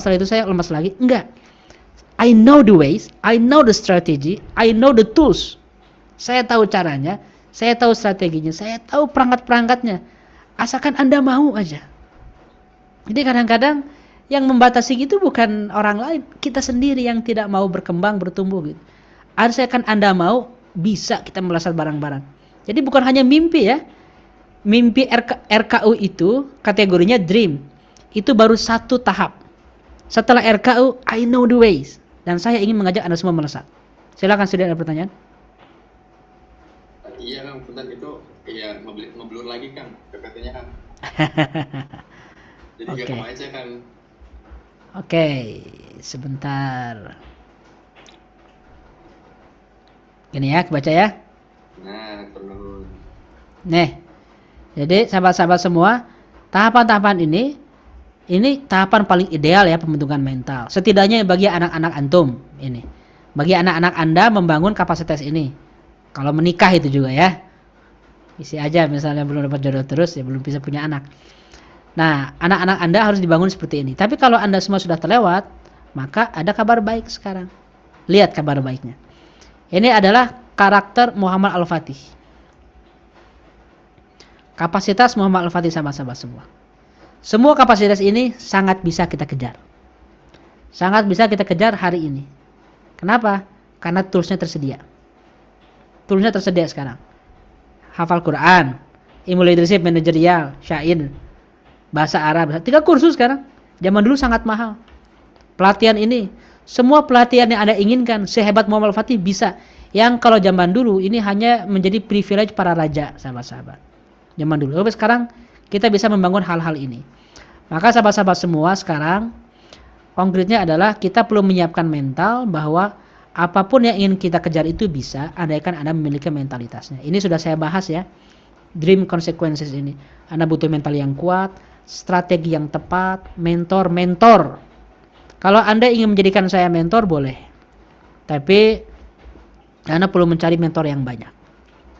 setelah itu saya lemas lagi. Enggak. I know the ways, I know the strategy, I know the tools. Saya tahu caranya, saya tahu strateginya, saya tahu perangkat-perangkatnya. Asalkan Anda mau aja. Jadi kadang-kadang yang membatasi itu bukan orang lain, kita sendiri yang tidak mau berkembang, bertumbuh gitu. Asalkan Anda mau, bisa kita melesat bareng-bareng. Jadi bukan hanya mimpi ya. Mimpi RKU itu kategorinya dream. Itu baru satu tahap. Setelah RKU, I know the ways. Dan saya ingin mengajak Anda semua melesat. Silakan, sudah ada pertanyaan? Iya Kang, bentar itu ya ngeblur lagi Kang, PPT-nya Kang. Jadi Oke. gampang aja Kang. Oke, sebentar. Gini ya, baca ya. Nah, perlu. Nih, jadi sahabat-sahabat semua, tahapan-tahapan ini tahapan paling ideal ya pembentukan mental. Setidaknya bagi anak-anak antum ini. Bagi anak-anak Anda membangun kapasitas ini. Kalau menikah itu juga ya. Isi aja misalnya belum dapat jodoh terus ya belum bisa punya anak. Nah, anak-anak Anda harus dibangun seperti ini. Tapi kalau Anda semua sudah terlewat, maka ada kabar baik sekarang. Lihat kabar baiknya. Ini adalah karakter Muhammad Al-Fatih. Kapasitas Muhammad Al-Fatih sahabat-sahabat semua. Semua kapasitas ini sangat bisa kita kejar. Sangat bisa kita kejar hari ini. Kenapa? Karena toolsnya tersedia. Toolsnya tersedia sekarang. Hafal Quran, ilmu leadership, manajerial, syair, bahasa Arab. 3 kursus sekarang. Zaman dulu sangat mahal. Pelatihan ini, semua pelatihan yang Anda inginkan, sehebat Muhammad Al-Fatih bisa. Yang kalau zaman dulu ini hanya menjadi privilege para raja, sahabat-sahabat. Zaman dulu. Tapi sekarang kita bisa membangun hal-hal ini. Maka sahabat-sahabat semua sekarang konkretnya adalah kita perlu menyiapkan mental bahwa apapun yang ingin kita kejar itu bisa, andaikan Anda memiliki mentalitasnya. Ini sudah saya bahas ya. Dream consequences ini. Anda butuh mental yang kuat, strategi yang tepat, mentor. Kalau Anda ingin menjadikan saya mentor boleh. Tapi Anda perlu mencari mentor yang banyak.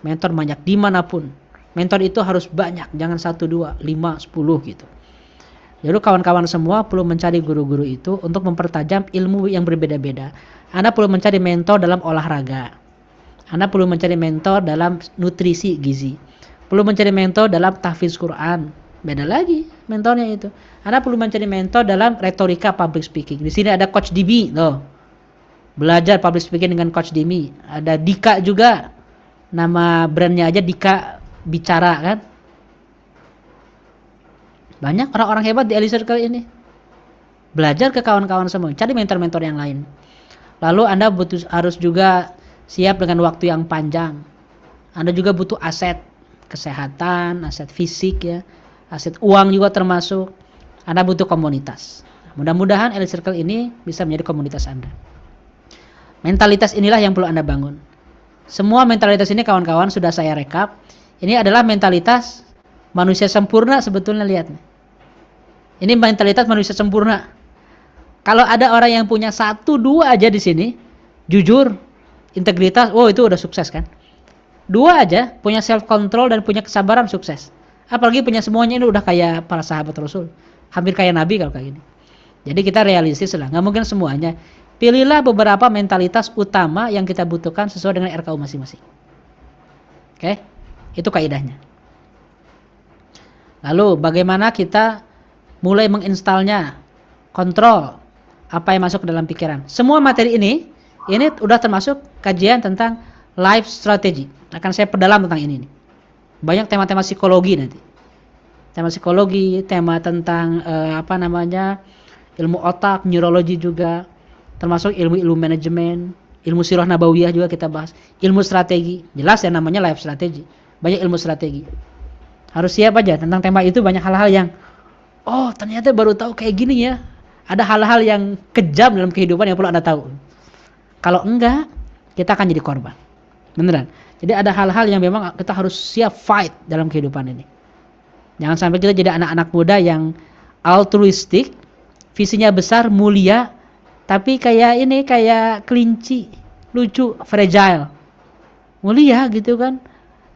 Mentor banyak dimanapun. Mentor itu harus banyak, jangan 1, 2, 5, 10 gitu. Jadi kawan-kawan semua perlu mencari guru-guru itu untuk mempertajam ilmu yang berbeda-beda. Anda perlu mencari mentor dalam olahraga. Anda perlu mencari mentor dalam nutrisi gizi. Perlu mencari mentor dalam tahfiz Quran. Beda lagi mentornya itu. Anda perlu mencari mentor dalam retorika public speaking. Di sini ada Coach Dimi loh. Belajar public speaking dengan Coach Dimi. Ada Dika juga. Nama brandnya aja Dika Bicara kan. Banyak orang-orang hebat di Elite Circle ini. Belajar ke kawan-kawan semua, cari mentor-mentor yang lain. Lalu Anda harus juga siap dengan waktu yang panjang. Anda juga butuh aset kesehatan, aset fisik ya, aset uang juga termasuk. Anda butuh komunitas. Mudah-mudahan Elite Circle ini bisa menjadi komunitas Anda. Mentalitas inilah yang perlu Anda bangun. Semua mentalitas ini kawan-kawan sudah saya rekap. Ini adalah mentalitas manusia sempurna sebetulnya, lihat. Ini mentalitas manusia sempurna. Kalau ada orang yang punya 1, 2 aja di sini, jujur, integritas, oh itu udah sukses kan. 2 aja, punya self control dan punya kesabaran, sukses. Apalagi punya semuanya, ini udah kayak para sahabat Rasul. Hampir kayak Nabi kalau kayak gini. Jadi kita realistis lah, nggak mungkin semuanya. Pilihlah beberapa mentalitas utama yang kita butuhkan sesuai dengan RKU masing-masing. Oke? Itu kaidahnya. Lalu bagaimana kita mulai menginstalnya, kontrol apa yang masuk ke dalam pikiran. Semua materi ini udah termasuk kajian tentang life strategy. Akan saya perdalam tentang ini. Banyak tema-tema psikologi nanti. Tema psikologi, tema tentang ilmu otak, neurologi juga, termasuk ilmu manajemen, ilmu sirah nabawiyah juga kita bahas, ilmu strategi. Jelas ya namanya life strategy. Banyak ilmu strategi. Harus siap aja tentang tema itu, banyak hal-hal yang oh ternyata baru tahu kayak gini ya. Ada hal-hal yang kejam dalam kehidupan yang perlu Anda tahu. Kalau enggak, kita akan jadi korban. Beneran. Jadi ada hal-hal yang memang kita harus siap fight dalam kehidupan ini. Jangan sampai kita jadi anak-anak muda yang altruistik, visinya besar, mulia, tapi kayak kelinci, lucu, fragile. Mulia gitu kan.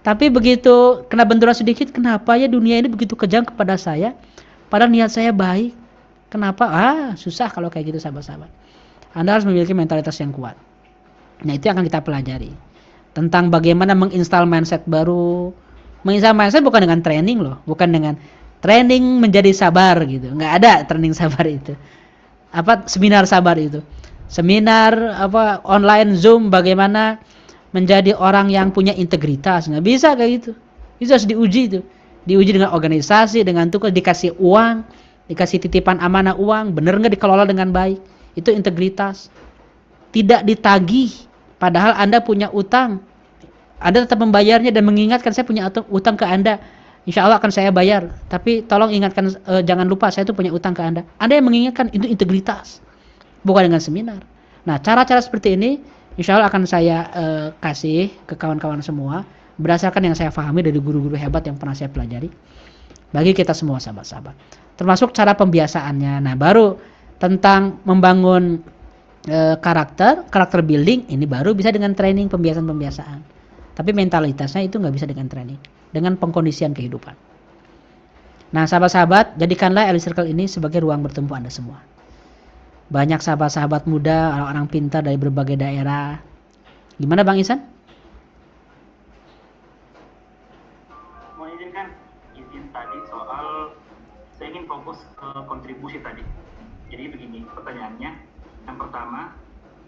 Tapi begitu kena benturan sedikit, kenapa ya dunia ini begitu kejam kepada saya? Padahal niat saya baik. Kenapa? Susah kalau kayak gitu sahabat-sahabat. Anda harus memiliki mentalitas yang kuat. Nah, itu yang akan kita pelajari. Tentang bagaimana menginstal mindset baru. Menginstal mindset bukan dengan training loh, bukan dengan training menjadi sabar gitu. Nggak ada training sabar itu. Seminar sabar itu. Seminar online Zoom bagaimana menjadi orang yang punya integritas. Nggak bisa kayak gitu. Itu harus diuji itu. Diuji dengan organisasi, dengan tugas, dikasih uang, dikasih titipan amanah uang, bener nggak dikelola dengan baik. Itu integritas. Tidak ditagih, padahal Anda punya utang. Anda tetap membayarnya dan mengingatkan, saya punya utang ke Anda. Insya Allah akan saya bayar. Tapi tolong ingatkan, jangan lupa saya itu punya utang ke Anda. Anda yang mengingatkan, itu integritas. Bukan dengan seminar. Nah, cara-cara seperti ini insya Allah akan saya kasih ke kawan-kawan semua. Berdasarkan yang saya pahami dari guru-guru hebat yang pernah saya pelajari. Bagi kita semua sahabat-sahabat. Termasuk cara pembiasaannya. Nah, baru tentang membangun karakter building, ini baru bisa dengan training, pembiasaan. Tapi mentalitasnya itu nggak bisa dengan training, dengan pengkondisian kehidupan. Nah, sahabat-sahabat, jadikanlah Elite Circle ini sebagai ruang bertumbuh Anda semua. Banyak sahabat-sahabat muda, orang-orang pintar dari berbagai daerah. Gimana Bang Isan? Mohon izin tadi soal saya ingin fokus ke kontribusi tadi. Jadi begini pertanyaannya. Yang pertama,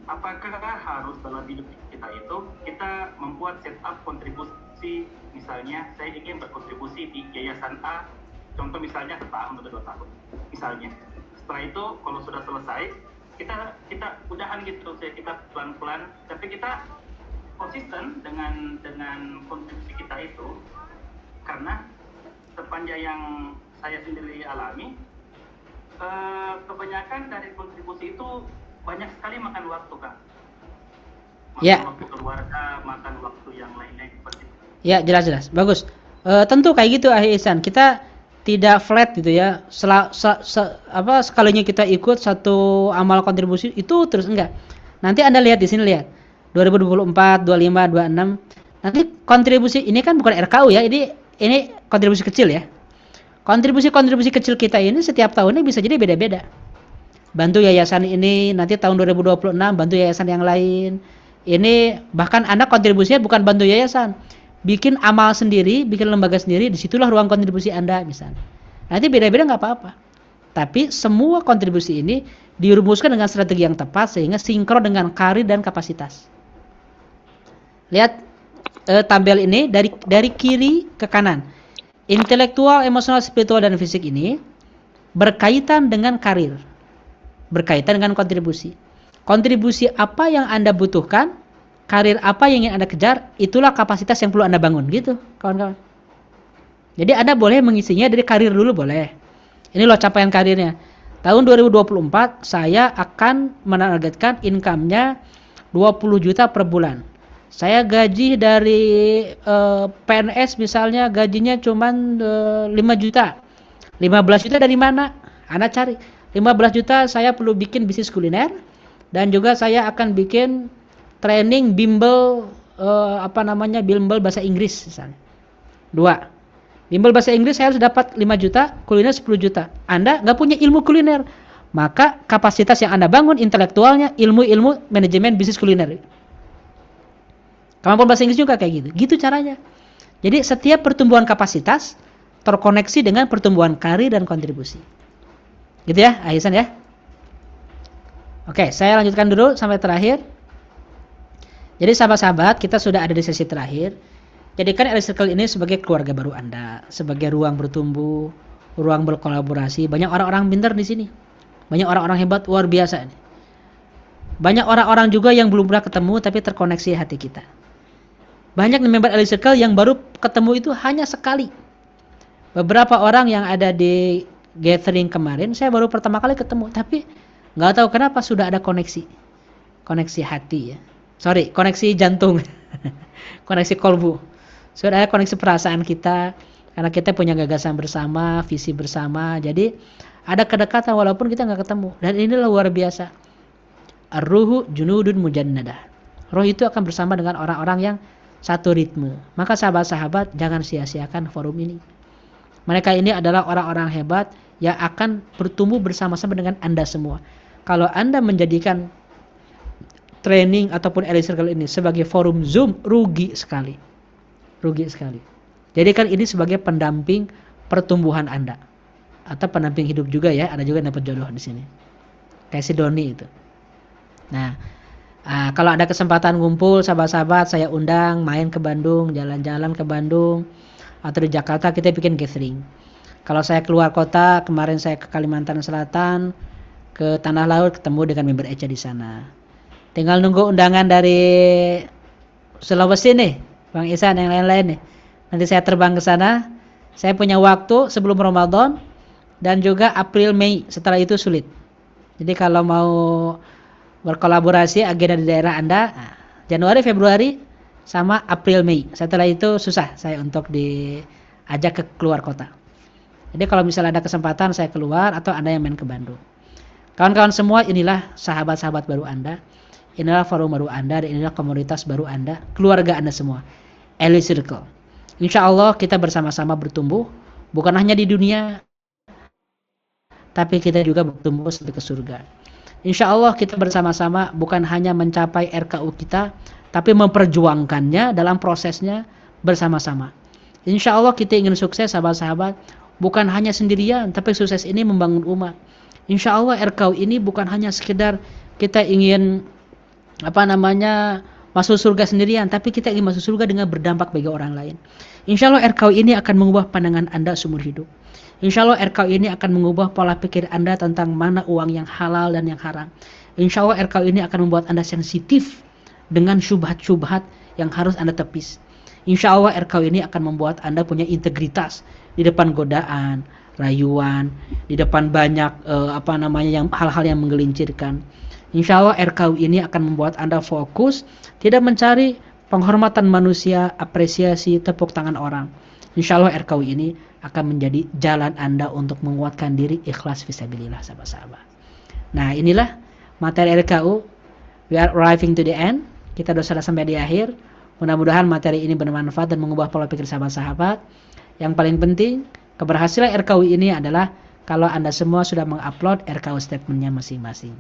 apakah harus dalam hidup kita itu kita membuat setup kontribusi, misalnya saya ingin berkontribusi di yayasan A, contoh misalnya setahun atau 2 tahun misalnya. Setelah itu kalau sudah selesai kita udahan gitu, kita pelan-pelan, tapi kita konsisten dengan kontribusi kita itu, karena sepanjang yang saya sendiri alami, kebanyakan dari kontribusi itu banyak sekali makan waktu, Kak. Makan waktu keluarga, makan waktu yang lain-lain seperti itu. Ya, jelas. Bagus. Tentu kayak gitu Ihsan. Kita tidak flat gitu ya. Sekalinya kita ikut satu amal kontribusi itu terus enggak. Nanti Anda lihat di sini, lihat. 2024, 25, 26. Nanti kontribusi ini kan bukan RKU ya. Ini kontribusi kecil ya. Kontribusi kecil kita ini setiap tahunnya bisa jadi beda-beda. Bantu yayasan ini, nanti tahun 2026 bantu yayasan yang lain. Ini bahkan Anda kontribusinya bukan bantu yayasan, bikin amal sendiri, bikin lembaga sendiri, disitulah ruang kontribusi Anda misalnya. Nanti beda-beda nggak apa-apa. Tapi semua kontribusi ini dirumuskan dengan strategi yang tepat sehingga sinkron dengan karir dan kapasitas. Lihat tabel ini dari kiri ke kanan. Intelektual, emosional, spiritual, dan fisik ini berkaitan dengan karir. Berkaitan dengan kontribusi. Kontribusi apa yang Anda butuhkan, karir apa yang ingin Anda kejar, itulah kapasitas yang perlu Anda bangun, gitu, kawan-kawan. Jadi Anda boleh mengisinya dari karir dulu, boleh. Ini loh capaian karirnya. Tahun 2024 saya akan menargetkan income-nya 20 juta per bulan. Saya gaji dari PNS misalnya gajinya cuma 5 juta. 15 juta dari mana? Anda cari. 15 juta saya perlu bikin bisnis kuliner, dan juga saya akan bikin training bimbel bimbel bahasa Inggris misalnya. 2. Bimbel bahasa Inggris saya harus dapat 5 juta, kuliner 10 juta. Anda nggak punya ilmu kuliner, maka kapasitas yang Anda bangun intelektualnya, ilmu manajemen bisnis kuliner. Kemampuan bahasa Inggris juga kayak gitu. Gitu caranya. Jadi setiap pertumbuhan kapasitas terkoneksi dengan pertumbuhan karir dan kontribusi. Gitu ya, Ahsan ya. Oke, saya lanjutkan dulu sampai terakhir. Jadi sahabat-sahabat, kita sudah ada di sesi terakhir. Jadikan Elite Circle ini sebagai keluarga baru Anda, sebagai ruang bertumbuh, ruang berkolaborasi. Banyak orang-orang pintar di sini. Banyak orang-orang hebat, luar biasa nih. Banyak orang-orang juga yang belum pernah ketemu tapi terkoneksi hati kita. Banyak member Elite Circle yang baru ketemu itu hanya sekali. Beberapa orang yang ada di gathering kemarin, saya baru pertama kali ketemu, tapi nggak tahu kenapa sudah ada koneksi hati ya. Koneksi jantung, koneksi kolbu. Sudah ada koneksi perasaan kita, karena kita punya gagasan bersama, visi bersama. Jadi ada kedekatan walaupun kita nggak ketemu. Dan inilah luar biasa. Ar-ruhu junudun mujannadah. Roh itu akan bersama dengan orang-orang yang satu ritme. Maka sahabat-sahabat, jangan sia-siakan forum ini. Mereka ini adalah orang-orang hebat yang akan bertumbuh bersama-sama dengan Anda semua. Kalau Anda menjadikan training ataupun elite circle ini sebagai forum Zoom, rugi sekali. Rugi sekali. Jadikan ini sebagai pendamping pertumbuhan Anda. Atau pendamping hidup juga ya, ada juga yang dapat jodoh di sini. Kayak si Doni itu. Nah, kalau ada kesempatan ngumpul sahabat-sahabat, saya undang main ke Bandung, jalan-jalan ke Bandung, atau di Jakarta kita bikin gathering. Kalau saya keluar kota, kemarin saya ke Kalimantan Selatan, ke Tanah Laut, ketemu dengan member ECA di sana. Tinggal nunggu undangan dari Sulawesi nih, Bang Isan yang lain-lain nih. Nanti saya terbang ke sana. Saya punya waktu sebelum Ramadan dan juga April Mei. Setelah itu sulit. Jadi kalau mau berkolaborasi agenda di daerah Anda, Januari, Februari sama April Mei. Setelah itu susah saya untuk diajak ke keluar kota. Jadi kalau misalnya ada kesempatan saya keluar atau Anda yang main ke Bandung. Kawan-kawan semua, inilah sahabat-sahabat baru Anda. Inilah forum baru Anda dan inilah komunitas baru Anda, keluarga Anda semua. Elite Circle. Insya Allah kita bersama-sama bertumbuh, bukan hanya di dunia, tapi kita juga bertumbuh sampai ke surga. Insya Allah kita bersama-sama bukan hanya mencapai RKU kita, tapi memperjuangkannya dalam prosesnya bersama-sama. Insya Allah kita ingin sukses sahabat-sahabat, bukan hanya sendirian, tapi sukses ini membangun umat. Insya Allah RKU ini bukan hanya sekedar kita ingin masuk surga sendirian, tapi kita ingin masuk surga dengan berdampak bagi orang lain. Insya Allah RKU ini akan mengubah pandangan Anda seumur hidup. Insya Allah RKU ini akan mengubah pola pikir Anda tentang mana uang yang halal dan yang haram. Insya Allah RKU ini akan membuat Anda sensitif dengan syubhat-syubhat yang harus Anda tepis. Insya Allah RKU ini akan membuat Anda punya integritas di depan godaan, rayuan, di depan banyak hal-hal yang menggelincirkan. Insya Allah RKU ini akan membuat Anda fokus, tidak mencari penghormatan manusia, apresiasi, tepuk tangan orang. Insya Allah RKU ini akan menjadi jalan Anda untuk menguatkan diri, ikhlas fisabilillah sahabat-sahabat. Nah, inilah materi RKU. We are arriving to the end. Kita sudah sampai di akhir. Mudah-mudahan materi ini bermanfaat dan mengubah pola pikir sahabat-sahabat. Yang paling penting, keberhasilan RKU ini adalah kalau Anda semua sudah mengupload RKU statementnya masing-masing.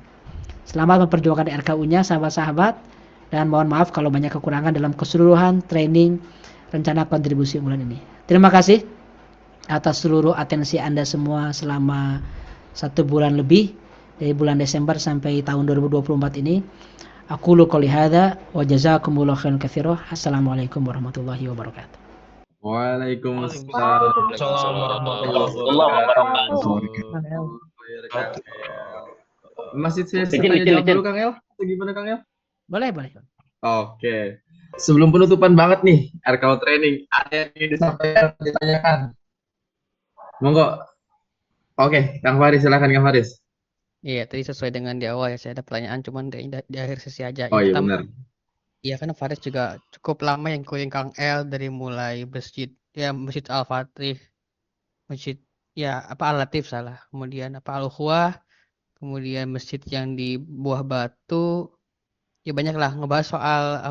Selamat memperjuangkan RKU-nya sahabat-sahabat, dan mohon maaf kalau banyak kekurangan dalam keseluruhan training rencana kontribusi unggulan ini. Terima kasih atas seluruh atensi Anda semua selama 1 bulan lebih, dari bulan Desember sampai tahun 2024 ini. Aqulu qouli hadza wa jazakumullahu khairan katsiran. Assalamualaikum warahmatullahi wabarakatuh. Waalaikumsalam warahmatullahi wabarakatuh. Masih saya tanya jawab dulu Kang El. Gimana Kang El? Boleh. Oke. Sebelum penutupan banget nih RKU training, ada yang ingin disampaikan, ditanyakan? Monggo. Oke, Kang Faris, silakan Kang Faris. Iya, tadi sesuai dengan di awal ya, saya ada pertanyaan cuman di akhir sesi aja. Oh Yang iya pertama, benar. iya kan Faris juga cukup lama yang kuliah Kang El, dari mulai Masjid Al-Fatih, Masjid Al-Latif salah, kemudian Al-Ukhwah, kemudian masjid yang di Buah Batu, ya banyak lah ngebahas soal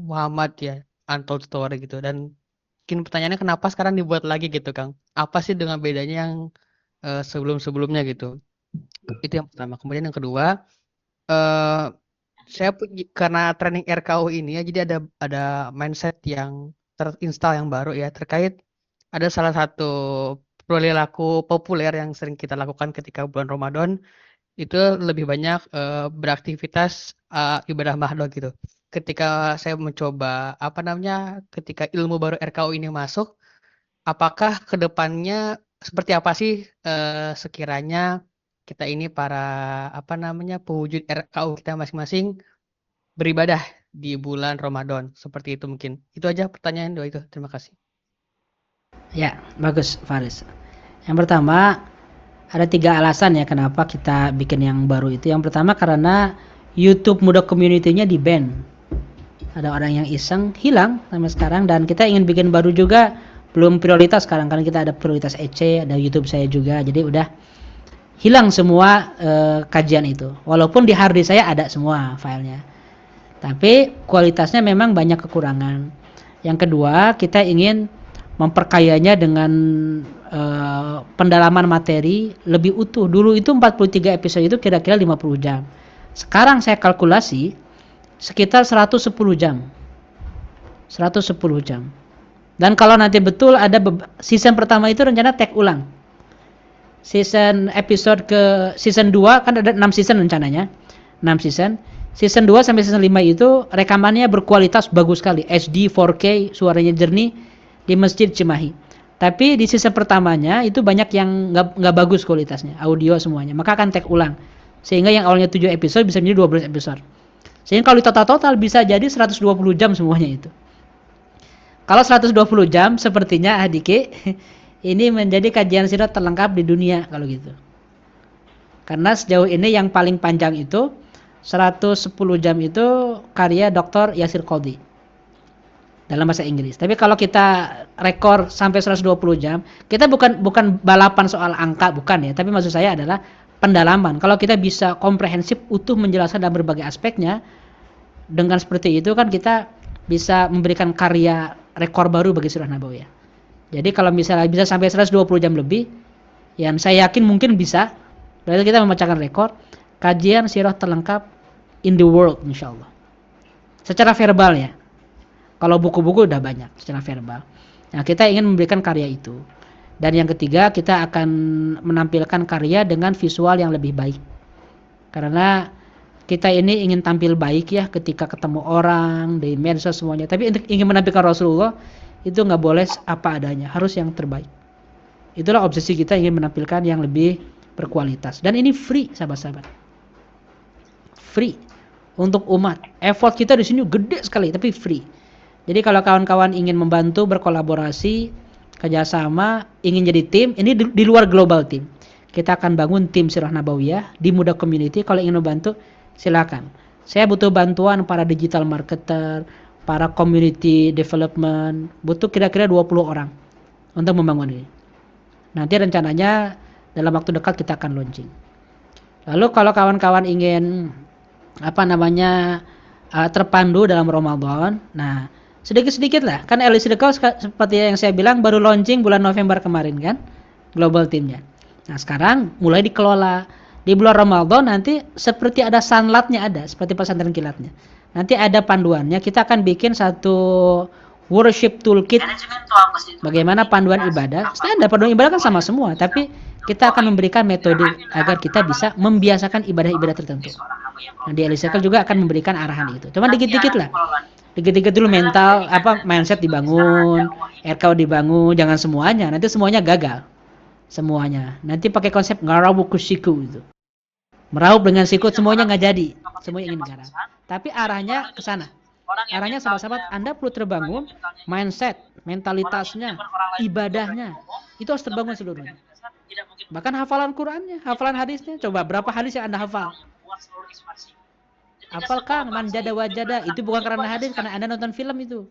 Muhammad ya, untold story gitu. Dan mungkin pertanyaannya kenapa sekarang dibuat lagi gitu Kang? Apa sih dengan bedanya yang sebelum-sebelumnya gitu? Itu yang pertama. Kemudian yang kedua, saya karena training RKU ini ya, jadi ada mindset yang terinstall yang baru ya, terkait ada salah satu perilaku populer yang sering kita lakukan ketika bulan Ramadan, itu lebih banyak beraktivitas ibadah mahdoh gitu. Ketika saya mencoba ketika ilmu baru RKU ini masuk, apakah kedepannya seperti apa sih sekiranya kita ini para pewujud RKU kita masing-masing beribadah di bulan Ramadan, seperti itu mungkin. Itu aja pertanyaan itu. Terima kasih. Ya, bagus Faris. Yang pertama, ada 3 alasan ya kenapa kita bikin yang baru itu. Yang pertama karena YouTube Muda Community-nya di-ban. Ada orang yang iseng, hilang sampai sekarang, dan kita ingin bikin baru juga, belum prioritas sekarang karena kita ada prioritas EC, ada YouTube saya juga. Jadi udah hilang semua kajian itu. Walaupun di hard disk saya ada semua filenya. Tapi kualitasnya memang banyak kekurangan. Yang kedua, kita ingin memperkayanya dengan pendalaman materi lebih utuh. Dulu itu 43 episode itu kira-kira 50 jam. Sekarang saya kalkulasi sekitar 110 jam. 110 jam. Dan kalau nanti betul ada season pertama itu rencana take ulang. Season 2 kan ada 6 season rencananya. 6 season. Season 2 sampai season 5 itu rekamannya berkualitas bagus sekali. HD, 4K, suaranya jernih di Masjid Cimahi. Tapi di season pertamanya itu banyak yang nggak bagus kualitasnya, audio semuanya. Maka akan take ulang. Sehingga yang awalnya 7 episode bisa menjadi 12 episode. Sehingga kalau total bisa jadi 120 jam semuanya itu. Kalau 120 jam sepertinya Adike ini menjadi kajian sirat terlengkap di dunia kalau gitu. Karena sejauh ini yang paling panjang itu 110 jam itu karya Dr. Yasir Qadhi dalam bahasa Inggris. Tapi kalau kita rekor sampai 120 jam, kita bukan balapan soal angka, bukan ya. Tapi maksud saya adalah pendalaman. Kalau kita bisa komprehensif utuh menjelaskan dalam berbagai aspeknya, dengan seperti itu kan kita bisa memberikan karya rekor baru bagi Sirah Nabawiyah. Jadi kalau misalnya bisa sampai 120 jam lebih, yang saya yakin mungkin bisa, berarti kita memecahkan rekor kajian sirah terlengkap in the world insyaallah. Secara verbal ya. Kalau buku-buku udah banyak secara verbal. Nah, kita ingin memberikan karya itu. Dan yang ketiga, kita akan menampilkan karya dengan visual yang lebih baik. Karena kita ini ingin tampil baik ya ketika ketemu orang, di medsos semuanya. Tapi untuk ingin menampilkan Rasulullah, itu nggak boleh apa adanya, harus yang terbaik. Itulah obsesi kita, ingin menampilkan yang lebih berkualitas. Dan ini free, sahabat-sahabat. Free untuk umat. Effort kita di sini gede sekali, tapi free. Jadi kalau kawan-kawan ingin membantu, berkolaborasi, kerjasama, ingin jadi tim, ini di luar global team. Kita akan bangun tim Sirah Nabawiyah di Muda Community. Kalau ingin membantu, silakan. Saya butuh bantuan para digital marketer, para community development, butuh kira-kira 20 orang untuk membangun ini. Nanti rencananya dalam waktu dekat kita akan launching. Lalu kalau kawan-kawan ingin terpandu dalam Ramadan, nah sedikit-sedikit lah, kan Early Circle seperti yang saya bilang baru launching bulan November kemarin kan, global teamnya. Nah sekarang mulai dikelola. Di bulan Ramadan nanti seperti ada sanlatnya, ada seperti pesantren kilatnya. Nanti ada panduannya, kita akan bikin satu worship toolkit. Bagaimana panduan ibadah? Standar panduan ibadah kan sama semua, tapi kita akan memberikan metode agar kita bisa membiasakan ibadah-ibadah tertentu. Nah, di Early Circle juga akan memberikan arahan itu. Cuma dikit-dikit lah. Dikit-dikit dulu mental, mindset dibangun, RKO dibangun, jangan semuanya. Nanti semuanya gagal. Semuanya. Nanti pakai konsep ngarawu kusiku itu. Meraup dengan sikut semuanya nggak jadi. Semuanya ingin garap. Tapi arahnya ke sana. Arahnya sahabat-sahabat, Anda perlu terbangun mindset, mentalitasnya, ibadahnya. Itu harus terbangun seluruhnya. Bahkan hafalan Qur'annya, hafalan hadisnya. Coba berapa hadis yang Anda hafal? Hafalkan manjada wajada. Itu bukan karena hadis, karena Anda nonton film itu.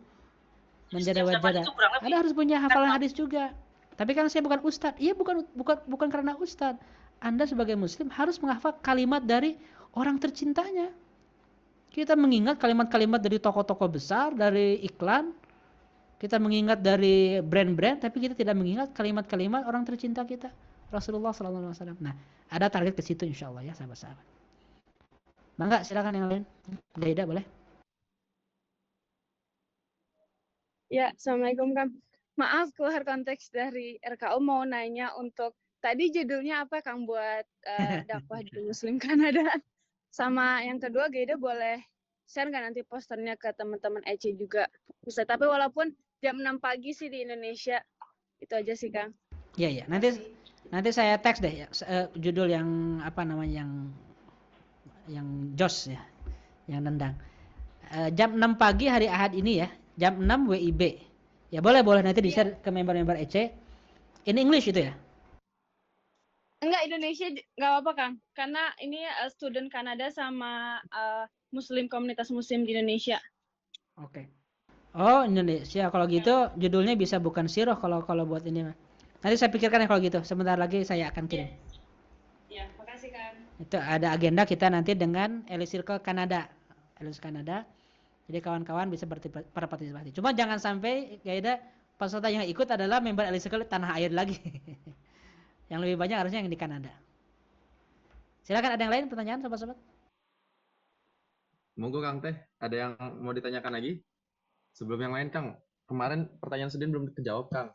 Manjada wajada. Anda harus punya hafalan hadis juga. Tapi kan saya bukan ustadz. Iya, bukan karena ustadz. Anda sebagai muslim harus menghafal kalimat dari orang tercintanya. Kita mengingat kalimat-kalimat dari tokoh-tokoh besar, dari iklan. Kita mengingat dari brand-brand, tapi kita tidak mengingat kalimat-kalimat orang tercinta kita, Rasulullah SAW. Nah, ada target ke situ insya Allah ya sahabat-sahabat. Mangga, silakan yang lain. Gaida boleh? Ya, Assalamualaikum Kang. Maaf keluar konteks dari RKO, mau nanya untuk tadi judulnya apa Kang buat dakwah di Muslim Kanada. Sama yang kedua, Gaida boleh share nggak nanti posternya ke teman-teman EC juga bisa. Tapi walaupun jam 6 pagi sih di Indonesia. Itu aja sih Kang. Iya. Nanti saya teks deh ya, judul yang yang jos ya, yang nendang. Jam 6 pagi hari Ahad ini ya, jam 6 WIB. Ya boleh nanti di-share ke member-member EC. In English itu ya? Enggak, Indonesia nggak apa-apa Kang. Karena ini student Kanada sama Muslim, komunitas Muslim di Indonesia. Oke. Oh, Indonesia. Kalau gitu judulnya bisa bukan sirah kalau buat ini. Nanti saya pikirkan ya kalau gitu. Sebentar lagi saya akan kirim. Iya, makasih Kang. Itu ada agenda kita nanti dengan Early Circle Kanada. Early Circle Kanada. Jadi kawan-kawan bisa berpartisipasi. Cuma jangan sampai Gaida peserta yang ikut adalah member Elite Circle tanah air lagi. Yang lebih banyak harusnya yang di Kanada. Silakan, ada yang lain pertanyaan sobat-sobat? Monggo Kang Teh, ada yang mau ditanyakan lagi? Sebelum yang lain Kang, kemarin pertanyaan Sudin belum kejawab Kang.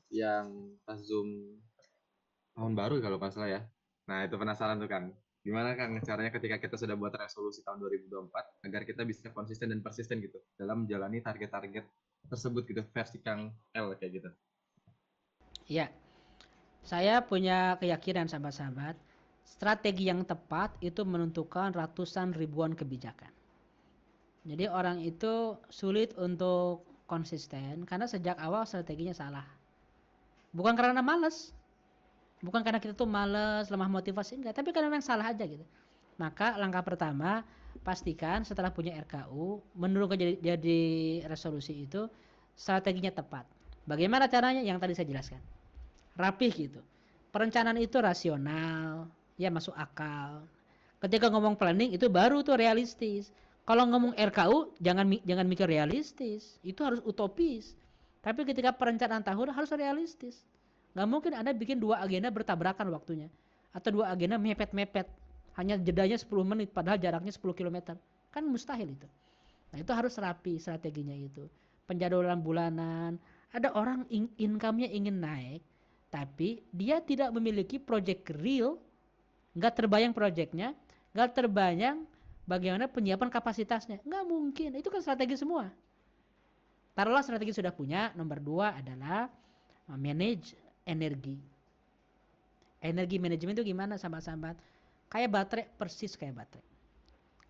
Yang pas Zoom tahun baru kalau nggak salah ya. Nah itu penasaran tuh Kang. Gimana Kang caranya ketika kita sudah buat resolusi tahun 2024 agar kita bisa konsisten dan persisten gitu dalam menjalani target-target tersebut gitu versi Kang L kayak gitu. Iya. Saya punya keyakinan sahabat-sahabat, strategi yang tepat itu menentukan ratusan ribuan kebijakan. Jadi orang itu sulit untuk konsisten karena sejak awal strateginya salah. Bukan karena malas, bukan karena kita tuh malas, lemah motivasi, enggak, tapi karena memang salah aja gitu. Maka langkah pertama, pastikan setelah punya RKU, menurunkan jadi resolusi itu strateginya tepat. Bagaimana caranya? Yang tadi saya jelaskan. Rapih gitu. Perencanaan itu rasional, ya masuk akal. Ketika ngomong planning itu baru tuh realistis. Kalau ngomong RKU jangan mikir realistis, itu harus utopis. Tapi ketika perencanaan tahun harus realistis. Nggak mungkin Anda bikin 2 agenda bertabrakan waktunya, atau 2 agenda mepet-mepet, hanya jedanya 10 menit padahal jaraknya 10 km. Kan mustahil itu. Nah, itu harus rapi strateginya itu. Penjadwalan bulanan. Ada orang income-nya ingin naik, tapi dia tidak memiliki project real, nggak terbayang projectnya, nggak terbayang bagaimana penyiapan kapasitasnya. Nggak mungkin, itu kan strategi semua. Taruhlah strategi sudah punya. Nomor 2 adalah manage energi. Energi manajemen itu gimana sahabat-sahabat? Kayak baterai, persis kayak baterai.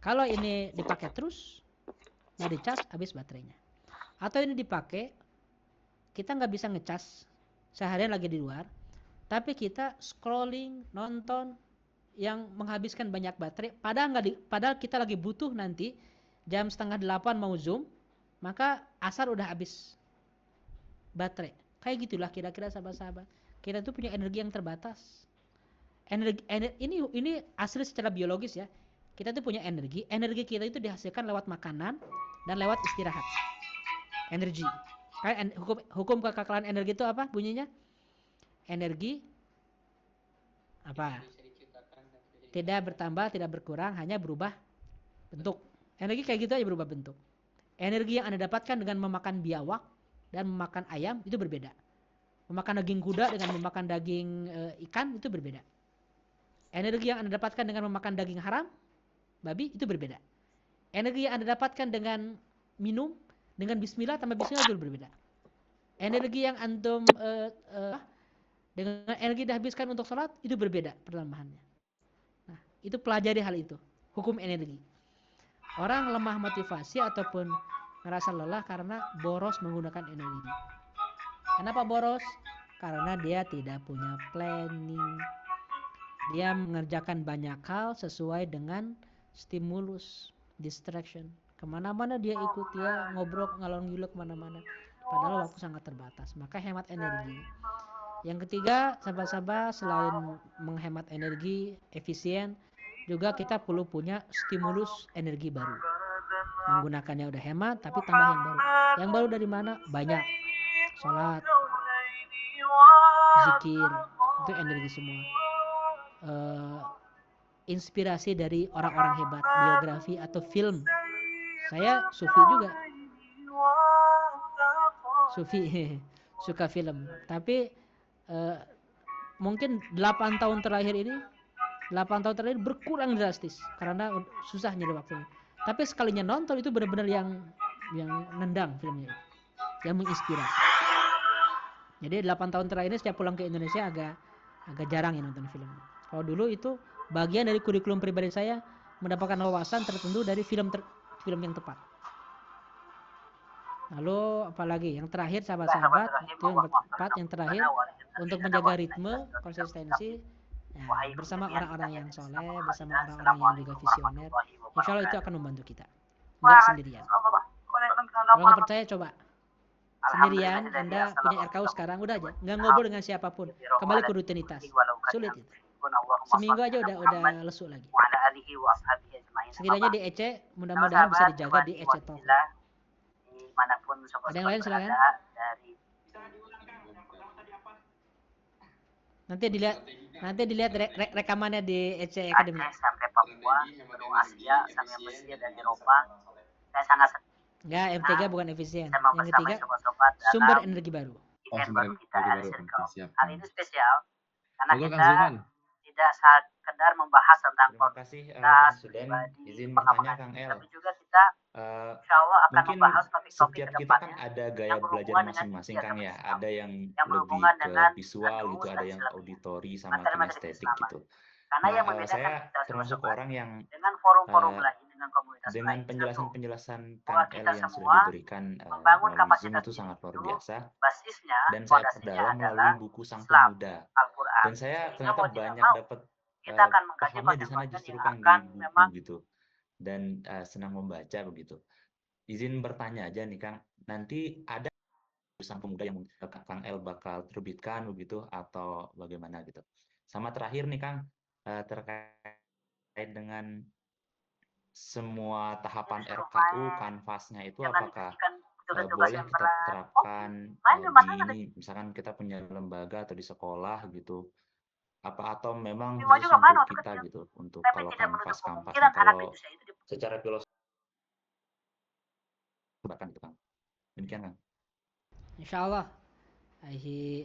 Kalau ini dipakai terus, nggak dicas, habis baterainya. Atau ini dipakai, kita nggak bisa ngecas seharian lagi di luar, tapi kita scrolling, nonton yang menghabiskan banyak baterai, padahal kita lagi butuh nanti jam 7:30 mau Zoom, maka asar udah habis baterai. Kayak gitulah kira-kira sahabat-sahabat. Kita tuh punya energi yang terbatas. Ini asli secara biologis ya. Kita tuh punya energi kita itu dihasilkan lewat makanan dan lewat istirahat. Energi. Kayak hukum kekekalan energi itu apa bunyinya? Energi apa? Tidak bertambah, tidak berkurang, hanya berubah bentuk. Energi kayak gitu aja berubah bentuk. Energi yang Anda dapatkan dengan memakan biawak dan memakan ayam itu berbeda. Memakan daging kuda dengan memakan daging ikan itu berbeda. Energi yang Anda dapatkan dengan memakan daging haram, babi, itu berbeda. Energi yang Anda dapatkan dengan minum, dengan bismillah tambah bismillah itu berbeda. Energi yang antum dengan energi dihabiskan untuk sholat itu berbeda pertambahannya. Nah, itu pelajari hal itu, hukum energi. Orang lemah motivasi ataupun merasa lelah karena boros menggunakan energi. Kenapa boros? Karena dia tidak punya planning. Dia mengerjakan banyak hal sesuai dengan stimulus, distraction. Kemana-mana dia ikut, dia ngobrol ngalor ngidul kemana-mana. Padahal waktu sangat terbatas. Maka hemat energi. Yang ketiga, sahabat-sahabat, selain menghemat energi, efisien, juga kita perlu punya stimulus energi baru. Menggunakannya udah hemat, tapi tambah yang baru. Yang baru dari mana? Banyak. Sholat, zikir, itu energi semua. Inspirasi dari orang-orang hebat, biografi atau film. Saya sufi juga. Sufi, suka film. Tapi mungkin 8 tahun terakhir berkurang drastis karena susah nyari waktunya. Tapi sekalinya nonton itu benar-benar yang nendang filmnya, yang menginspirasi. Jadi 8 tahun terakhir ini setiap pulang ke Indonesia agak jarang ya nonton film. Kalau dulu itu bagian dari kurikulum pribadi saya mendapatkan wawasan tertentu dari film yang tepat. Lalu apalagi yang terakhir sahabat-sahabat itu yang tepat, yang terakhir untuk menjaga ritme, konsistensi ya, bersama orang-orang yang soleh, bersama orang-orang yang juga visioner. Insya Allah itu akan membantu kita, nggak sendirian. Kalau nggak percaya coba sendirian, Anda punya RKU sekarang udah aja, nggak ngobrol dengan siapapun, kembali ke rutinitas. Sulit itu. Seminggu aja udah lesu lagi. Setidaknya di EC mudah-mudahan bisa dijaga di EC Talk. Ada yang lain silakan. Nanti dilihat rekamannya di EC Aceh Academy. sampai Papua, benua Asia sampai Mesir dan Eropa. Saya sangat Enggak, M3 bukan efisien. saya mau Yang bersama ketiga, sobat-sobat sumber dalam energi baru. event sumber baru kita energi RS baru. Circle. Oke, siap, Hari Kang. ini spesial karena Betul, Kang kita Zulfan. tidak sekedar membahas tentang Terima kasih kualitas Kang Suden. pribadi Izin pengamanan, bertanya Kang El. tapi juga kita Eh, insya Allah akan mungkin membahas topik-topik setiap ke kita kan depannya ada gaya yang belajar berhubungan dengan masing-masing agama Kang ya. Islam, Ada yang yang lebih berhubungan ke dengan visual rules gitu, dan ada yang selebihnya, auditori sama materi-materi kinestetik keislaman. gitu. Karena yang Nah, membedakan saya kita termasuk sobat-sobat orang yang dengan forum-forum eh, lain, dengan komunitas dengan lain, satu, penjelasan-penjelasan bahwa Kang El kita yang sudah semua diberikan membangun melalui Zoom kapasitas itu diri sangat luar itu biasa. basisnya, Dan saya fondasinya perdalam adalah melalui buku Sang Islam, Pemuda. Al-Quran. Dan saya Sehingga ternyata mau tidak banyak mau dapat kita akan mengkaji pahamnya di sana konten-konten justru yang Kang di akan buku memang gitu. Dan senang membaca begitu. Izin bertanya aja nih Kang, nanti ada Sang Pemuda yang Kang El bakal terbitkan begitu atau bagaimana gitu. Sama terakhir nih Kang, terkait dengan semua tahapan RKU, kanvasnya itu jangan apakah dikasihkan tugas-tugas boleh yang kita berat. terapkan Main di masalah ada ini, misalkan kita punya lembaga atau di sekolah gitu, apa atau memang mau khusus juga mana untuk waktu kita kecil. gitu, untuk Tapi kalau tidak menutup kanvas-kanvasnya, kemungkinan anak kalau Indonesia itu secara filosofi bahkan gitu Kang. Demikian Kang. Insya Allah,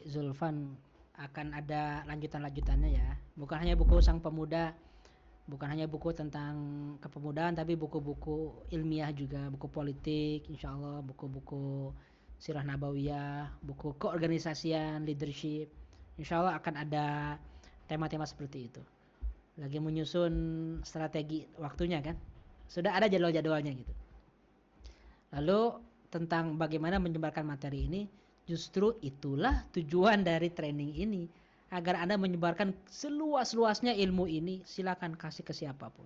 Zulfan akan ada lanjutan-lanjutannya ya. Bukan hanya buku Sang Pemuda, bukan hanya buku tentang kepemudaan, tapi buku-buku ilmiah juga, buku politik, insya Allah, buku-buku sirah nabawiyah, buku keorganisasian, leadership. Insya Allah akan ada tema-tema seperti itu. Lagi menyusun strategi waktunya kan. Sudah ada jadwal-jadwalnya gitu. Lalu tentang bagaimana menyebarkan materi ini, justru itulah tujuan dari training ini. Agar Anda menyebarkan seluas-luasnya ilmu ini, silakan kasih ke siapapun.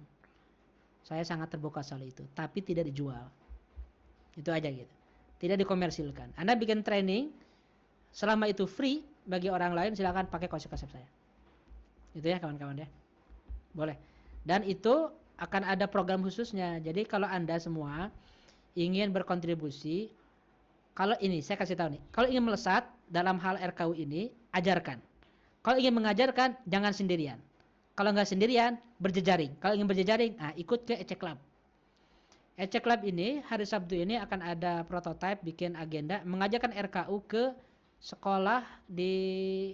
Saya sangat terbuka soal itu, tapi tidak dijual. Itu aja gitu. Tidak dikomersilkan. Anda bikin training, selama itu free bagi orang lain, silakan pakai konsep-konsep saya. Itu ya kawan-kawan ya. Boleh. Dan itu akan ada program khususnya. Jadi kalau Anda semua ingin berkontribusi, kalau ini saya kasih tahu nih, kalau ingin melesat dalam hal RKU ini, ajarkan. Kalau ingin mengajarkan, jangan sendirian. Kalau nggak sendirian, berjejaring. Kalau ingin berjejaring, ikut ke EC Club. EC Club ini, hari Sabtu ini akan ada prototipe, bikin agenda, mengajarkan RKU ke sekolah di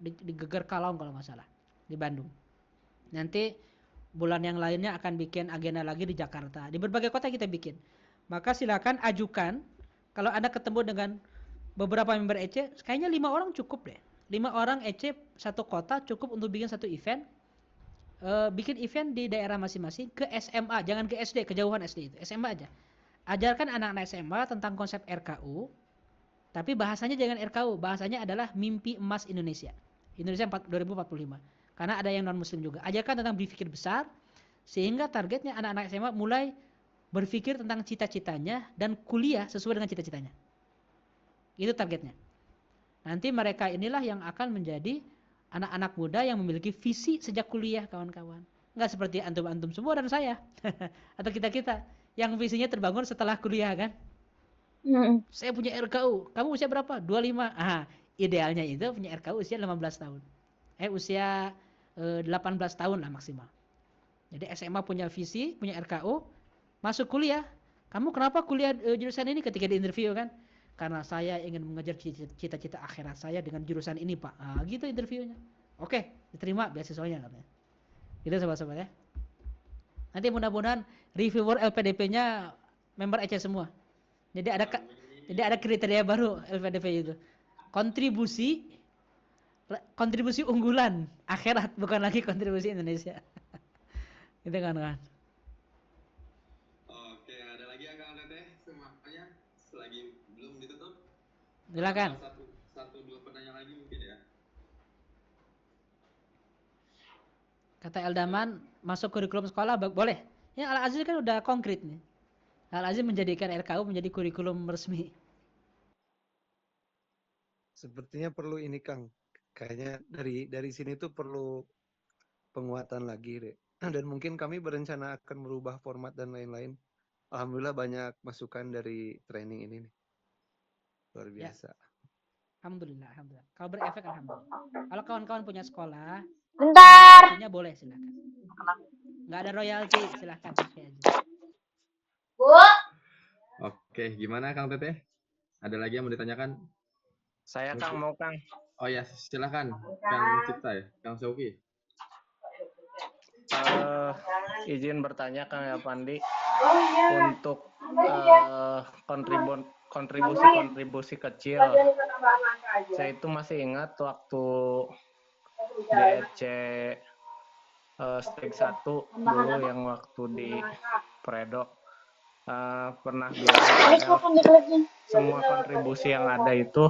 Geger Kalong kalau nggak salah, di Bandung. Nanti bulan yang lainnya akan bikin agenda lagi di Jakarta. Di berbagai kota kita bikin. Maka silakan ajukan, kalau Anda ketemu dengan beberapa member EC, kayaknya 5 orang cukup deh. 5 orang EC satu kota cukup untuk bikin satu event. Bikin event di daerah masing-masing ke SMA, jangan ke SD, kejauhan SD itu, SMA aja. Ajarkan anak-anak SMA tentang konsep RKU, tapi bahasanya jangan RKU, bahasanya adalah mimpi emas Indonesia. Indonesia 2045. Karena ada yang non muslim juga. Ajarkan tentang berpikir besar, sehingga targetnya anak-anak SMA mulai berpikir tentang cita-citanya dan kuliah sesuai dengan cita-citanya. Itu targetnya. Nanti mereka inilah yang akan menjadi anak-anak muda yang memiliki visi sejak kuliah, kawan-kawan. Nggak seperti antum-antum semua dan saya. Atau kita-kita yang visinya terbangun setelah kuliah kan. Saya punya RKU. Kamu usia berapa? 25. Idealnya itu punya RKU usia 15 tahun. Usia 18 tahun lah maksimal. Jadi SMA punya visi, punya RKU, masuk kuliah. Kamu kenapa kuliah jurusan ini ketika di interview kan? Karena saya ingin mengejar cita-cita akhirat saya dengan jurusan ini Pak. Gitu interviewnya. Oke, diterima beasiswanya katanya. Gitu sobat-sobat ya. Nanti mudah-mudahan reviewer LPDP-nya member EC semua. Jadi ada kriteria baru LPDP itu. Kontribusi unggulan akhirat, bukan lagi kontribusi Indonesia. Gitu kan. Oke, ada lagi ya Kang Teteh semuanya selagi belum ditutup. Silakan. Satu dua pertanyaan lagi mungkin ya. Kata Eldaman, masuk kurikulum sekolah boleh. Ya Al-Azhar kan udah konkret nih. Al-Azhar menjadikan RKU menjadi kurikulum resmi. Sepertinya perlu ini Kang. Kayaknya dari sini tuh perlu penguatan lagi deh. Dan mungkin kami berencana akan merubah format dan lain-lain. Alhamdulillah banyak masukan dari training ini nih. Luar biasa. Alhamdulillah, alhamdulillah. Kalau berefek alhamdulillah. Kalau kawan-kawan punya sekolah, Bentar. royaltinya boleh silakan. Nggak ada royalti, silakan pakai aja. Bu. Oke, gimana Kang Teteh? Ada lagi yang mau ditanyakan? Saya Kang mau Kang. Oh ya, silakan. Kang Cipta ya, Kang Syauki. Izin bertanya Kang Elpandi Oh iya. untuk kontribusi kecil. Saya itu masih ingat waktu DRC step 1 dulu yang waktu di Predok pernah bilang semua kontribusi yang ada itu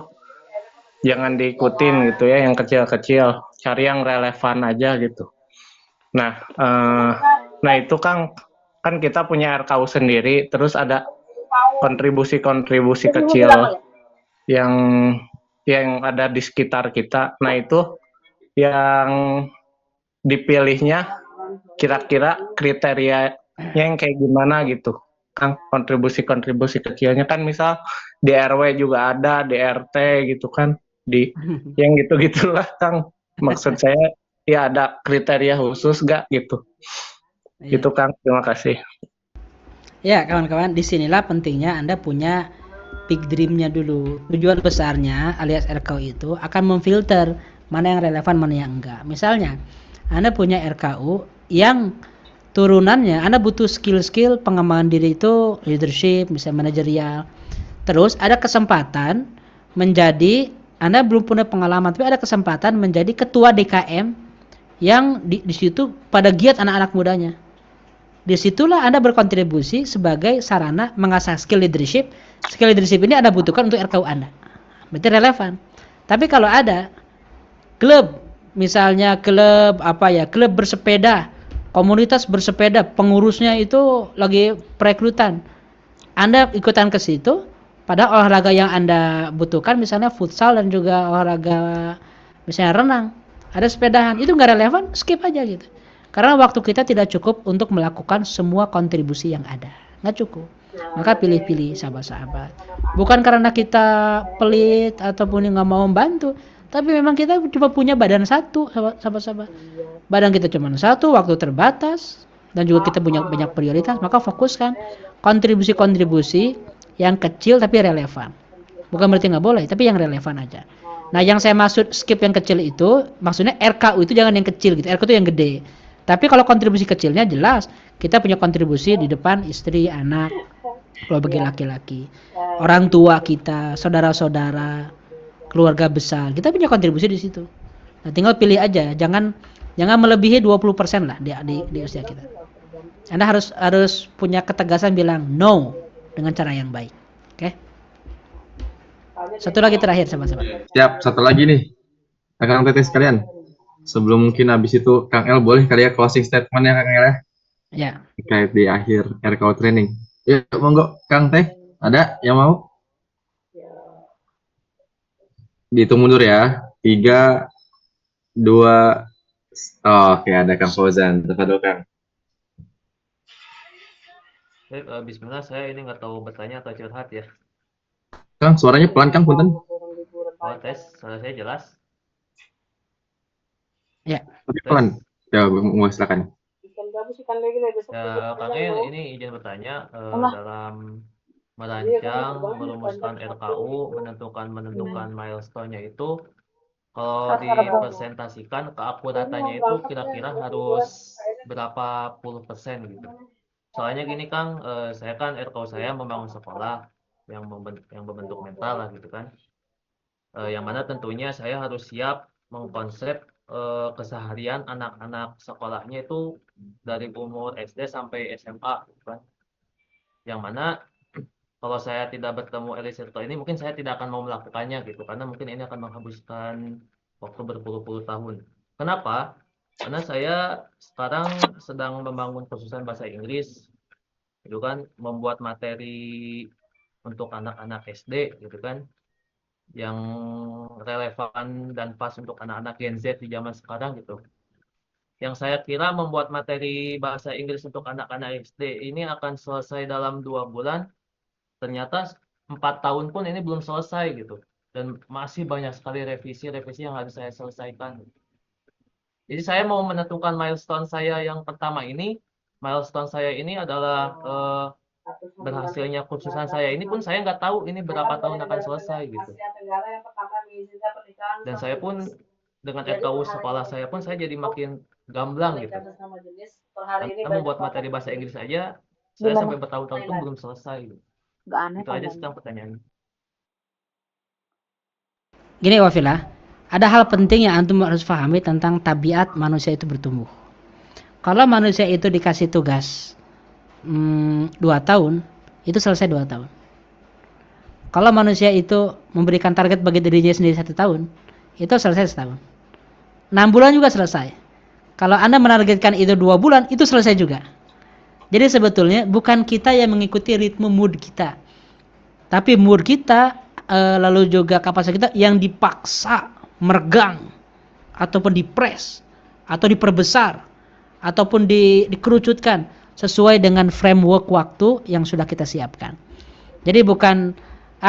jangan diikutin gitu ya, yang kecil-kecil, cari yang relevan aja gitu. Nah itu kan kita punya RKU sendiri, terus ada kontribusi kecil yang ada di sekitar kita. Nah itu yang dipilihnya kira-kira kriterianya yang kayak gimana gitu, Kang? Kontribusi kecilnya kan misal di RW juga ada, di RT gitu kan, di yang gitu-gitulah, Kang. Maksud saya ya ada kriteria khusus gak gitu? Gitu, Kang. Terima kasih. Ya, kawan-kawan, disinilah pentingnya Anda punya big dream-nya dulu. Tujuan besarnya alias RKU itu akan memfilter mana yang relevan, mana yang enggak. Misalnya, Anda punya RKU yang turunannya Anda butuh skill-skill pengembangan diri itu leadership, misalnya manajerial. Terus ada kesempatan menjadi, Anda belum punya pengalaman, tapi ada kesempatan menjadi ketua DKM yang di situ pada giat anak-anak mudanya. Disitulah Anda berkontribusi sebagai sarana mengasah skill leadership. Skill leadership ini Anda butuhkan untuk RKU Anda. Berarti relevan. Tapi kalau ada klub, misalnya klub klub bersepeda, komunitas bersepeda, pengurusnya itu lagi perekrutan, Anda ikutan ke situ, padahal olahraga yang Anda butuhkan misalnya futsal dan juga olahraga misalnya renang, ada sepedahan, itu nggak relevan, skip aja gitu. Karena waktu kita tidak cukup untuk melakukan semua kontribusi yang ada, nggak cukup. Maka pilih-pilih sahabat-sahabat. Bukan karena kita pelit ataupun nggak mau membantu, tapi memang kita cuma punya badan satu, sahabat-sahabat. Badan kita cuma satu, waktu terbatas, dan juga kita punya banyak prioritas. Maka fokuskan kontribusi-kontribusi yang kecil tapi relevan. Bukan berarti nggak boleh, tapi yang relevan aja. Nah, yang saya maksud skip yang kecil itu, maksudnya RKU itu jangan yang kecil gitu, RKU itu yang gede. Tapi kalau kontribusi kecilnya jelas, kita punya kontribusi di depan istri, anak, kalau bagi laki-laki, orang tua kita, saudara-saudara, keluarga besar, kita punya kontribusi di situ. Nah, tinggal pilih aja, jangan melebihi 20% lah di usia kita. Anda harus punya ketegasan bilang no dengan cara yang baik. Oke? Satu lagi terakhir sama-sama. Siap, satu lagi nih. Kang Teteh sekalian. Sebelum mungkin habis itu Kang El boleh kali ya closing statement ya Kang El ya? Ya. Terkait di akhir RKU training. Ya, monggo Kang Teh, ada yang mau? Dihitung mundur ya. 3 2 oke, ada Kang Fauzan. Tafadhol Kang. Bismillah, saya ini nggak tahu bertanya atau curhat ya. Kang, suaranya pelan Kang, punten. Oh, tes, suara saya jelas. Ya. Pelan. Ya, mau silakan. Ya, Kang ini izin bertanya dalam merancang, merumuskan RKU, menentukan milestone-nya itu, kalau dipresentasikan keakuratannya itu kira-kira harus berapa puluh persen gitu. Soalnya gini Kang, saya kan RKU saya membangun sekolah yang membentuk mental lah gitu kan. Yang mana tentunya saya harus siap mengkonsep keseharian anak-anak sekolahnya itu dari umur SD sampai SMA gitu kan. Yang mana kalau saya tidak bertemu early circle ini mungkin saya tidak akan mau melakukannya gitu, karena mungkin ini akan menghabiskan waktu berpuluh-puluh tahun. Kenapa? Karena saya sekarang sedang membangun kursusan bahasa Inggris gitu kan, membuat materi untuk anak-anak SD gitu kan, yang relevan dan pas untuk anak-anak Gen Z di zaman sekarang gitu. Yang saya kira membuat materi bahasa Inggris untuk anak-anak SD ini akan selesai dalam 2 bulan, ternyata 4 tahun pun ini belum selesai gitu. dan masih banyak sekali revisi yang harus saya selesaikan. Jadi saya mau menentukan milestone saya yang pertama ini. Milestone saya ini adalah berhasilnya kursusan saya ini pun saya nggak tahu ini berapa tahun akan selesai gitu. Dan saya pun dengan RKU sekolah saya pun saya jadi makin gamblang gitu. Karena membuat materi bahasa Inggris aja saya sampai bertahun-tahun pun belum selesai. Gitu. Itu aja tentang pertanyaannya. Gini Wafila, ada hal penting yang antum harus pahami tentang tabiat manusia itu bertumbuh. Kalau manusia itu dikasih tugas 2 tahun, itu selesai 2 tahun. Kalau manusia itu memberikan target bagi dirinya sendiri 1 tahun, itu selesai 1 tahun. 6 bulan juga selesai. Kalau Anda menargetkan itu 2 bulan, itu selesai juga. Jadi sebetulnya bukan kita yang mengikuti ritme mood kita, tapi mood kita lalu juga kapasitas kita yang dipaksa meregang ataupun dipres atau diperbesar ataupun dikerucutkan sesuai dengan framework waktu yang sudah kita siapkan. Jadi bukan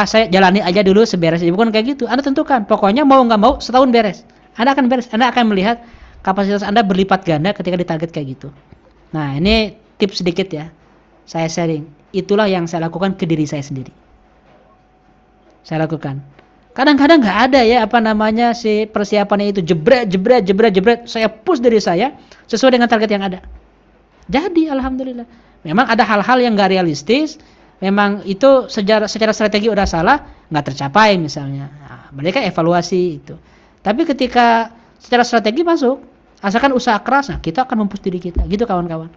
saya jalani aja dulu seberes, bukan kayak gitu. Anda tentukan, pokoknya mau nggak mau setahun beres. Anda akan beres, Anda akan melihat kapasitas Anda berlipat ganda ketika ditarget kayak gitu. Nah, ini tips sedikit ya. Saya sharing. Itulah yang saya lakukan ke diri saya sendiri. Saya lakukan. Kadang-kadang nggak ada ya si persiapannya itu jebret. Saya push diri saya sesuai dengan target yang ada. Jadi alhamdulillah. Memang ada hal-hal yang nggak realistis. Memang itu secara strategi udah salah, nggak tercapai misalnya. Nah, mereka evaluasi itu. Tapi ketika secara strategi masuk, asalkan usaha keras, nah kita akan mempush diri kita. Gitu kawan-kawan.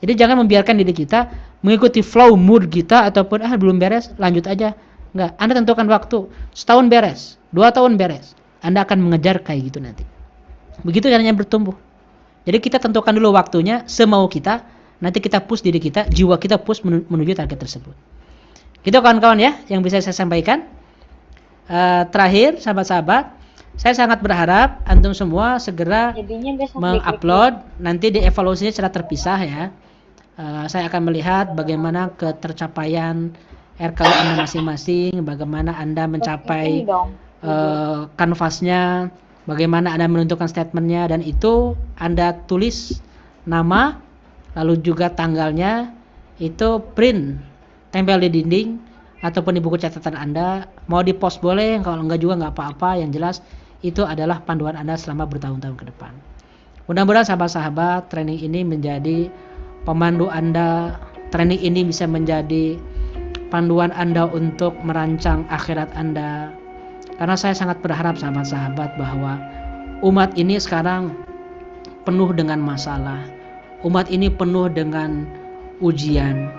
Jadi jangan membiarkan diri kita mengikuti flow mood kita ataupun belum beres, lanjut aja. Enggak, Anda tentukan waktu. Setahun beres, 2 tahun beres. Anda akan mengejar kayak gitu nanti. Begitu caranya bertumbuh. Jadi kita tentukan dulu waktunya semau kita, nanti kita push diri kita, jiwa kita push menuju target tersebut. Gitu kawan-kawan ya, yang bisa saya sampaikan. Terakhir, sahabat-sahabat, saya sangat berharap antum semua segera mengupload, nanti dievaluasinya secara terpisah ya. Saya akan melihat bagaimana ketercapaian RKU Anda masing-masing, bagaimana Anda mencapai kanvasnya, bagaimana Anda menentukan statementnya, dan itu Anda tulis nama, lalu juga tanggalnya, itu print, tempel di dinding, ataupun di buku catatan Anda, mau di post boleh, kalau enggak juga enggak apa-apa, yang jelas itu adalah panduan Anda selama bertahun-tahun ke depan. Mudah-mudahan sahabat-sahabat, training ini menjadi pemandu Anda, training ini bisa menjadi panduan Anda untuk merancang akhirat Anda. Karena saya sangat berharap sahabat-sahabat bahwa umat ini sekarang penuh dengan masalah. Umat ini penuh dengan ujian.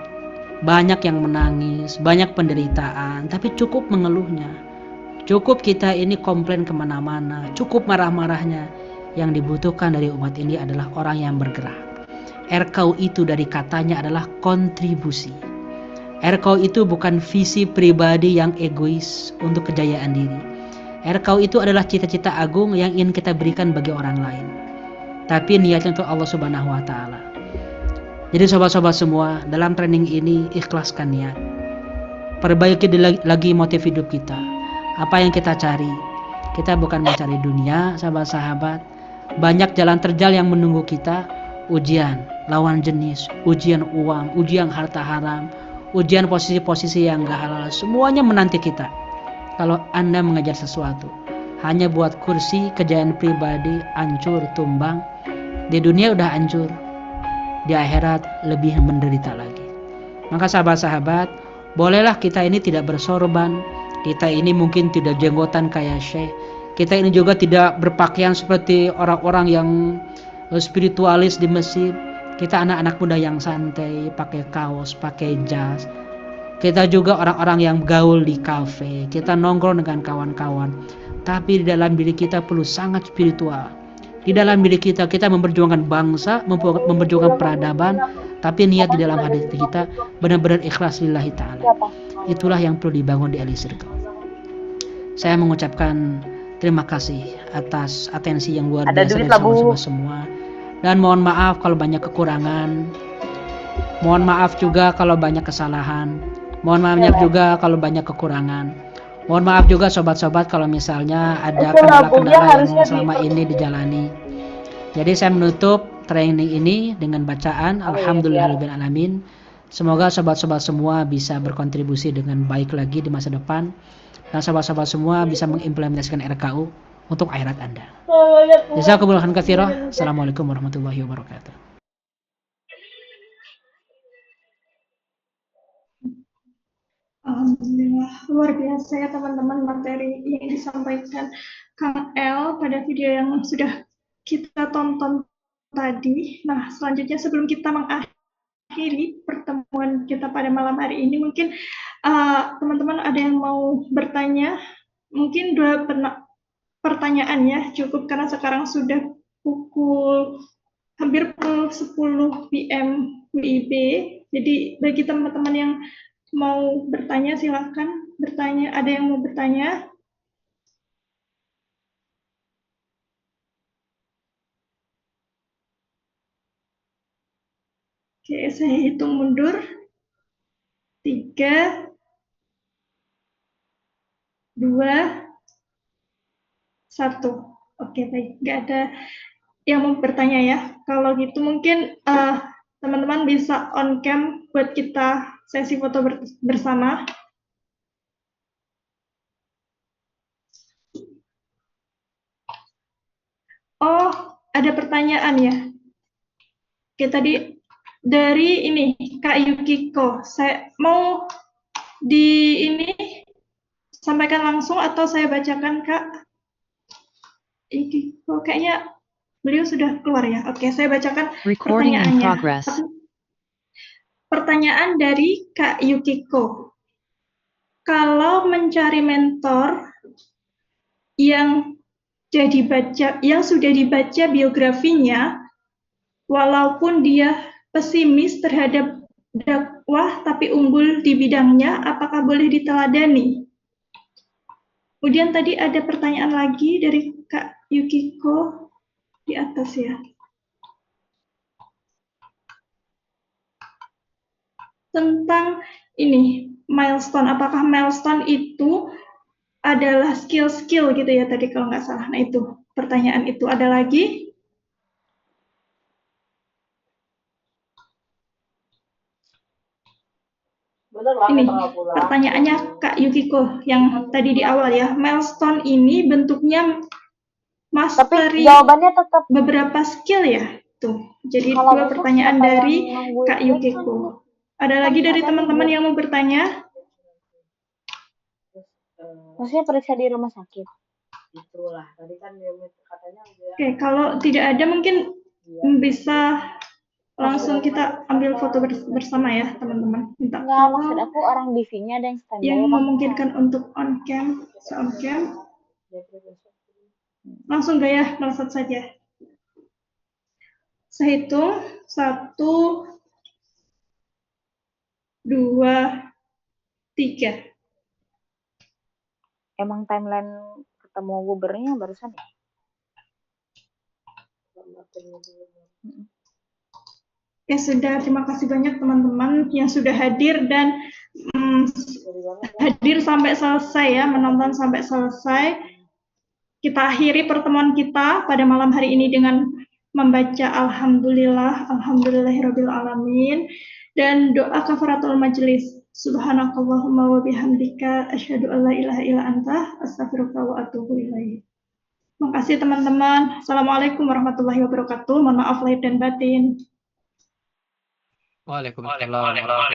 Banyak yang menangis, banyak penderitaan, tapi cukup mengeluhnya. Cukup kita ini komplain kemana-mana, cukup marah-marahnya. Yang dibutuhkan dari umat ini adalah orang yang bergerak. RKU itu dari katanya adalah kontribusi. RKU itu bukan visi pribadi yang egois untuk kejayaan diri. RKU itu adalah cita-cita agung yang ingin kita berikan bagi orang lain. Tapi niatnya untuk Allah Subhanahu wa Ta'ala. Jadi sobat-sobat semua, dalam training ini ikhlaskan niat. Perbaiki lagi motif hidup kita. Apa yang kita cari? Kita bukan mencari dunia, sahabat-sahabat. Banyak jalan terjal yang menunggu kita. Ujian lawan jenis, ujian uang, ujian harta haram, ujian posisi-posisi yang gak halal, semuanya menanti kita. Kalau Anda mengejar sesuatu hanya buat kursi, kejayaan pribadi, hancur, tumbang. Di dunia udah hancur, di akhirat lebih menderita lagi. Maka sahabat-sahabat, bolehlah kita ini tidak bersorban, kita ini mungkin tidak jenggotan kayak syekh, kita ini juga tidak berpakaian seperti orang-orang yang spiritualis di Mesir. Kita anak-anak muda yang santai, pakai kaos, pakai jas. Kita juga orang-orang yang gaul di kafe, kita nongkrong dengan kawan-kawan. Tapi di dalam diri kita perlu sangat spiritual. Di dalam diri kita memperjuangkan bangsa, memperjuangkan peradaban, tapi niat di dalam hati kita benar-benar ikhlas lillahi ta'ala. Itulah yang perlu dibangun di Elite Circle. Saya mengucapkan terima kasih atas atensi yang luar biasa dari sahabat-sahabat semua. Dan mohon maaf kalau banyak kekurangan. Mohon maaf juga kalau banyak kesalahan. Mohon maaf juga kalau banyak kekurangan. Mohon maaf juga sobat-sobat kalau misalnya ada Itu lagunya kendala-kendala yang harusnya selama ini dijalani. Jadi saya menutup training ini dengan bacaan Alhamdulillahirrahmanirrahim. Semoga sobat-sobat semua bisa berkontribusi dengan baik lagi di masa depan. Dan sobat-sobat semua bisa mengimplementasikan RKU untuk akhirat Anda. Jazakumullah khairan katsira. Assalamualaikum warahmatullahi wabarakatuh. Alhamdulillah, luar biasa ya teman-teman materi yang disampaikan Kang El pada video yang sudah kita tonton tadi. Nah, selanjutnya sebelum kita mengakhiri pertemuan kita pada malam hari ini, mungkin teman-teman ada yang mau bertanya? Mungkin 2 pertanyaan ya, cukup karena sekarang sudah hampir pukul 10 PM WIB. Jadi bagi teman-teman yang mau bertanya silakan bertanya. Ada yang mau bertanya? Oke, saya hitung mundur. 3, 2, 1. Oke, baik. Nggak ada yang mau bertanya ya. Kalau gitu mungkin teman-teman bisa on cam buat kita sesi foto bersama. Oh, ada pertanyaan ya. Oke, tadi dari ini Kak Yukiko. Saya mau sampaikan langsung atau saya bacakan Kak Yukiko? Kayaknya beliau sudah keluar ya. Oke, saya bacakan pertanyaannya. Pertanyaan dari Kak Yukiko. Kalau mencari mentor yang sudah dibaca biografinya, walaupun dia pesimis terhadap dakwah tapi unggul di bidangnya, apakah boleh diteladani? Kemudian tadi ada pertanyaan lagi dari Kak Yukiko di atas ya. Tentang ini, milestone. Apakah milestone itu adalah skill-skill gitu ya tadi kalau nggak salah. Nah itu pertanyaan itu. Ada lagi? Ini pertanyaannya Kak Yukiko yang tadi di awal ya. Milestone ini bentuknya mastery jawabannya tetap beberapa skill ya. Tuh. Jadi 2 pertanyaan dari Kak Yukiko. Ada lagi dari teman-teman yang mau bertanya? Maksudnya periksa di rumah sakit. Itulah, tadi kan dia katanya Oke, kalau tidak ada mungkin bisa langsung kita ambil foto bersama ya, teman-teman. Minta Enggak, maksud aku orang BV-nya ada yang standby. yang memungkinkan untuk on cam, on cam. Langsung gak ya, melesat saja. Saya hitung 1, 2, 3. Emang timeline ketemu gubernurnya barusan ya? Ya sudah, terima kasih banyak teman-teman yang sudah hadir dan hadir sampai selesai ya, menonton sampai selesai. Kita akhiri pertemuan kita pada malam hari ini dengan membaca Alhamdulillahirabbil alamin dan doa kafaratul majelis. Subhanakallahumma wa bihamdika asyhadu an la ilaha illa anta astaghfiruka wa atubu ilaik. Terima kasih teman-teman. Assalamualaikum warahmatullahi wabarakatuh. Mohon maaf lahir dan batin. Waalaikumsalam.